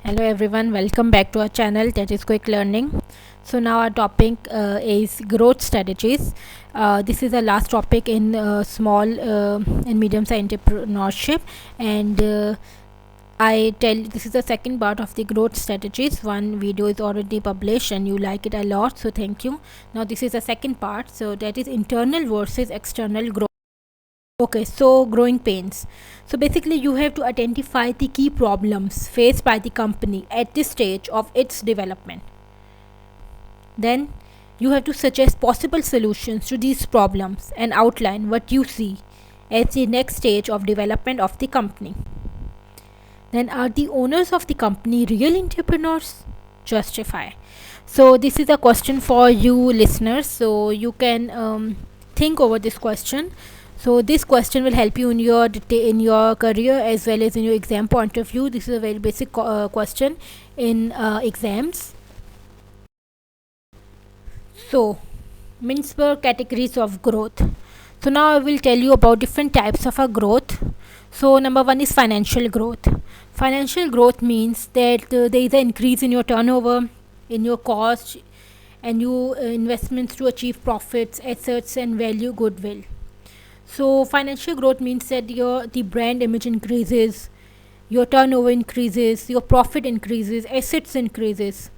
Hello everyone, welcome back to our channel that is Quick Learning. So now our topic is growth strategies. This is the last topic in small and medium-sized entrepreneurship, and I tell this is the second part of the growth strategies. One video is already published and you like it a lot, so thank you. Now this is the second part, so that is internal versus external growth. Okay, so growing pains. So basically, you have to identify the key problems faced by the company at this stage of its development. Then you have to suggest possible solutions to these problems and outline what you see as the next stage of development of the company. Then, are the owners of the company real entrepreneurs? Justify. So this is a question for you listeners, so you can think over this question. So this question will help you in your career as well as in your exam point of view. This is a very basic question in exams. So Mintzberg categories of growth. So now I will tell you about different types of a growth. So number one is financial growth. Financial growth means that there is an increase in your turnover, in your cost, and your investments to achieve profits, assets, and value goodwill. So financial growth means that the brand image increases, your turnover increases, your profit increases, assets increases.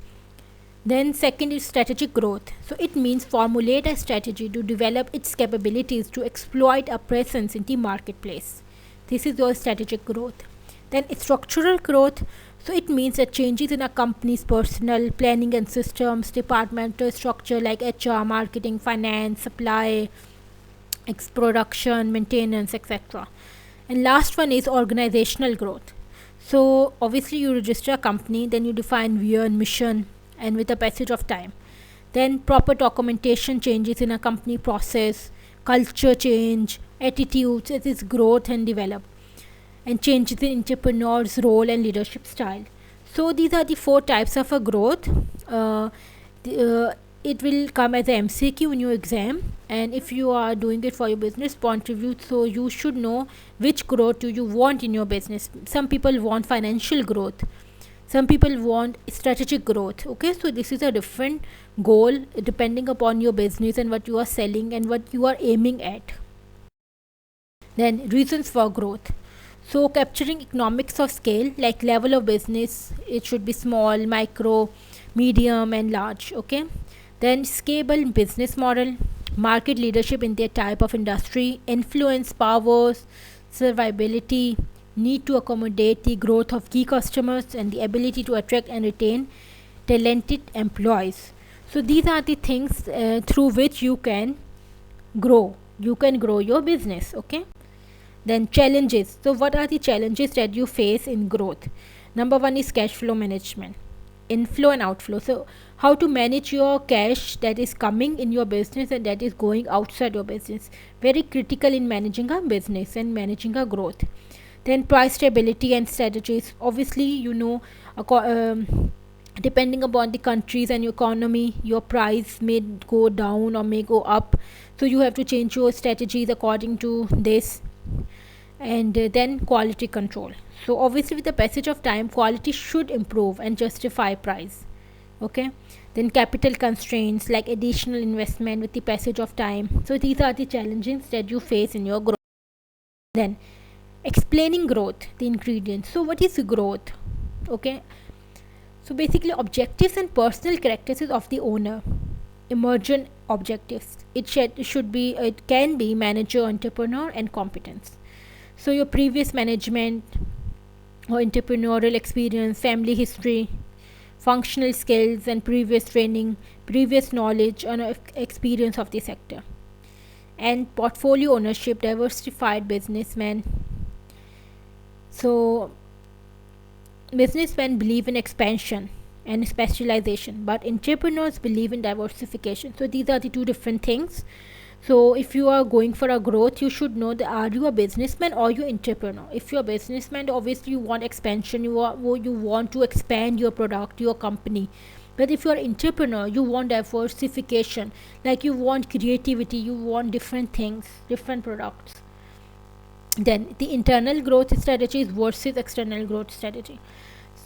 Then second is strategic growth. So it means formulate a strategy to develop its capabilities to exploit a presence in the marketplace. This is your strategic growth. Then structural growth. So it means that changes in a company's personnel, planning and systems, departmental structure like HR, marketing, finance, supply, production, maintenance, etc. And last one is organizational growth. So obviously you register a company, then you define vision, mission, and with the passage of time, then proper documentation changes in a company process, culture change, attitudes, it is growth and develop, and changes in entrepreneur's role and leadership style. So these are the four types of a growth. It will come as a MCQ in your exam, and if you are doing it for your business point of view, so you should know which growth do you want in your business. Some people want financial growth, some people want strategic growth. Okay, so this is a different goal depending upon your business and what you are selling and what you are aiming at. Then reasons for growth. So capturing economics of scale, like level of business, it should be small, micro, medium and large. Okay, then scalable business model, market leadership in their type of industry, influence, powers, survivability, need to accommodate the growth of key customers, and the ability to attract and retain talented employees. So these are the things through which you can grow. You can grow your business. Okay. Then challenges. So what are the challenges that you face in growth? Number one is cash flow management, inflow and outflow. So how to manage your cash that is coming in your business and that is going outside your business, very critical in managing a business and managing a growth. Then price stability and strategies. Obviously depending upon the countries and your economy, your price may go down or may go up, so you have to change your strategies according to this. And then quality control. So obviously with the passage of time, quality should improve and justify price. Okay. Then capital constraints like additional investment with the passage of time. So these are the challenges that you face in your growth. Then explaining growth, the ingredients. So what is growth? Okay, so basically objectives and personal characteristics of the owner, emergent objectives. It can be manager, entrepreneur and competence. So your previous management or entrepreneurial experience, family history, functional skills and previous training, previous knowledge and experience of the sector. And portfolio ownership, diversified businessman. So businessmen believe in expansion and specialization, but entrepreneurs believe in diversification. So these are the two different things. So if you are going for a growth, you should know that are you a businessman or you entrepreneur. If you're a businessman, obviously you want expansion, you want to expand your product, your company. But if you're an entrepreneur, you want diversification, like you want creativity, you want different things, different products. Then the internal growth strategy versus external growth strategy.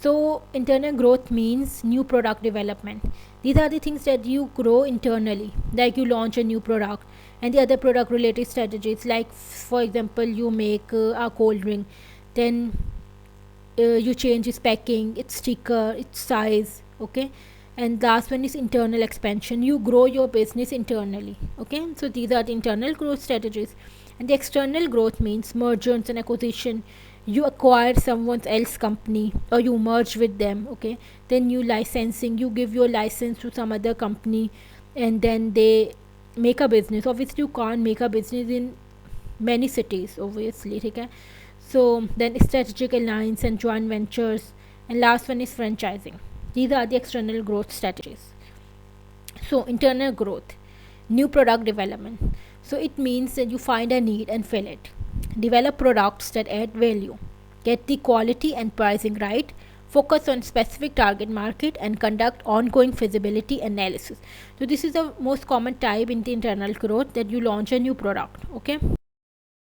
So internal growth means new product development. These are the things that you grow internally, like you launch a new product. And the other product related strategies, like for example you make a cold drink, then you change its packing, its sticker, its size. Okay, and last one is internal expansion. You grow your business internally. Okay, so these are the internal growth strategies. And the external growth means mergers and acquisition. You acquire someone else company or you merge with them. Okay, then you licensing, you give your license to some other company, and then they make a business. Obviously you can't make a business in many cities, obviously. Okay, so then strategic alliance and joint ventures, and last one is franchising. These are the external growth strategies. So internal growth, new product development. So it means that you find a need and fill it. Develop products that add value. Get the quality and pricing right. Focus on specific target market and conduct ongoing feasibility analysis. So this is the most common type in the internal growth, that you launch a new product. Okay.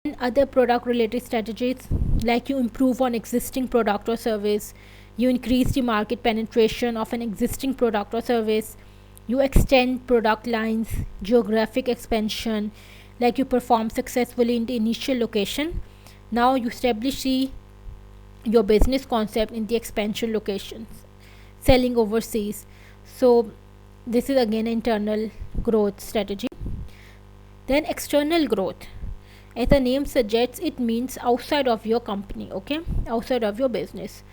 And other product related strategies, like you improve on existing product or service, you increase the market penetration of an existing product or service, you extend product lines, geographic expansion, like you perform successfully in the initial location, now you establish your business concept in the expansion locations, selling overseas. So this is again internal growth strategy. Then external growth, as the name suggests, it means outside of your company. Okay, outside of your business.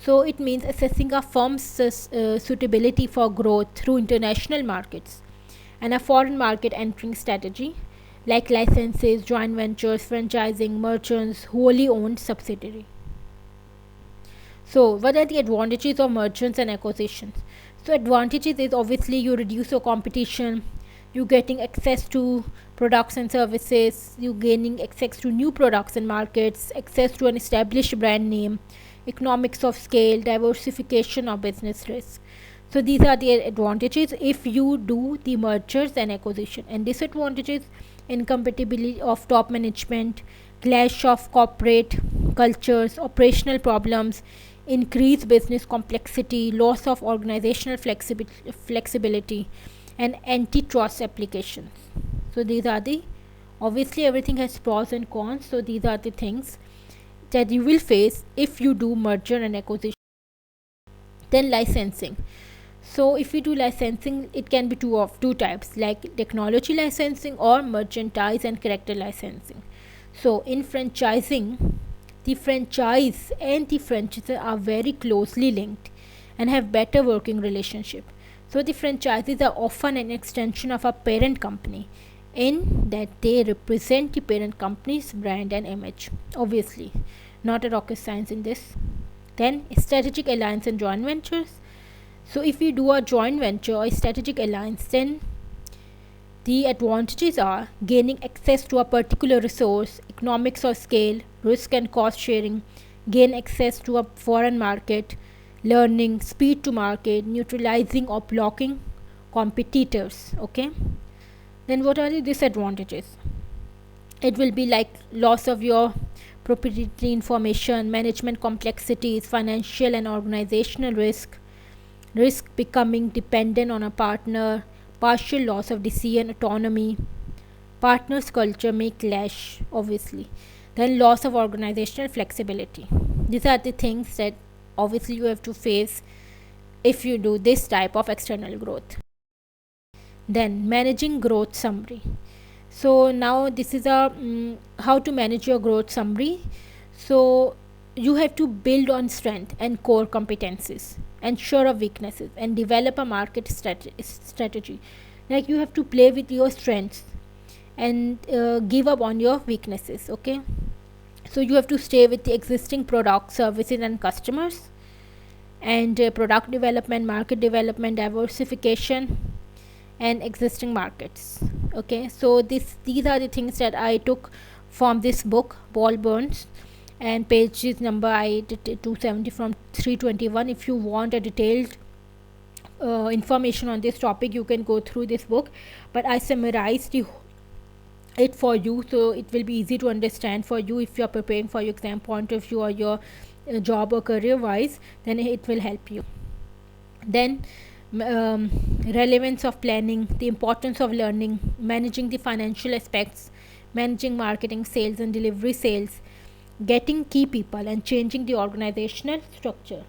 So it means assessing a firm's suitability for growth through international markets and a foreign market entering strategy, like licenses, joint ventures, franchising, merchants, wholly owned subsidiary. So what are the advantages of mergers and acquisitions? So advantages is obviously you reduce your competition, you getting access to products and services, you gaining access to new products and markets, access to an established brand name, economics of scale, diversification of business risk. So these are the advantages if you do the mergers and acquisition. And disadvantages, incompatibility of top management, clash of corporate cultures, operational problems, increased business complexity, loss of organizational flexibility, and antitrust applications. So these are the, obviously everything has pros and cons. So these are the things that you will face if you do merger and acquisition. Then licensing. So if you do licensing, it can be two types, like technology licensing or merchandise and character licensing. So in franchising, the franchise and the franchisor are very closely linked and have better working relationship. So the franchises are often an extension of a parent company, in that they represent the parent company's brand and image. Obviously, not a rocket science in this. Then strategic alliance and joint ventures. So if you do a joint venture or strategic alliance, then the advantages are gaining access to a particular resource, economics of scale, risk and cost sharing, gain access to a foreign market, learning, speed to market, neutralizing or blocking competitors. Okay. Then what are the disadvantages? It will be like loss of your proprietary information, management complexities, financial and organizational risk becoming dependent on a partner, partial loss of decision autonomy, partners culture may clash, obviously. Then loss of organizational flexibility. These are the things that obviously you have to face if you do this type of external growth. Then managing growth summary. So now this is a how to manage your growth summary. So you have to build on strength and core competencies, ensure of weaknesses, and develop a market strategy. Like you have to play with your strengths and give up on your weaknesses. Okay, so you have to stay with the existing products, services, and customers, and product development, market development, diversification, and existing markets. Okay, so these are the things that I took from this book, Paul Burns, and pages number I did 270 from 321. If you want a detailed information on this topic, you can go through this book, but I summarized it for you, so it will be easy to understand for you if you are preparing for your exam point of view, or your job or career wise, then it will help you. Then relevance of planning, the importance of learning, managing the financial aspects, managing marketing, sales and delivery sales, getting key people and changing the organizational structure.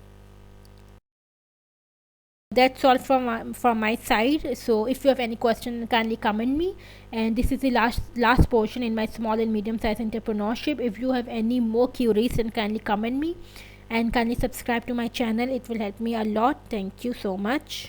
That's all from my side. So if you have any question, kindly comment me. And this is the last portion in my small and medium sized entrepreneurship. If you have any more queries, then kindly comment me and kindly subscribe to my channel. It will help me a lot. Thank you so much.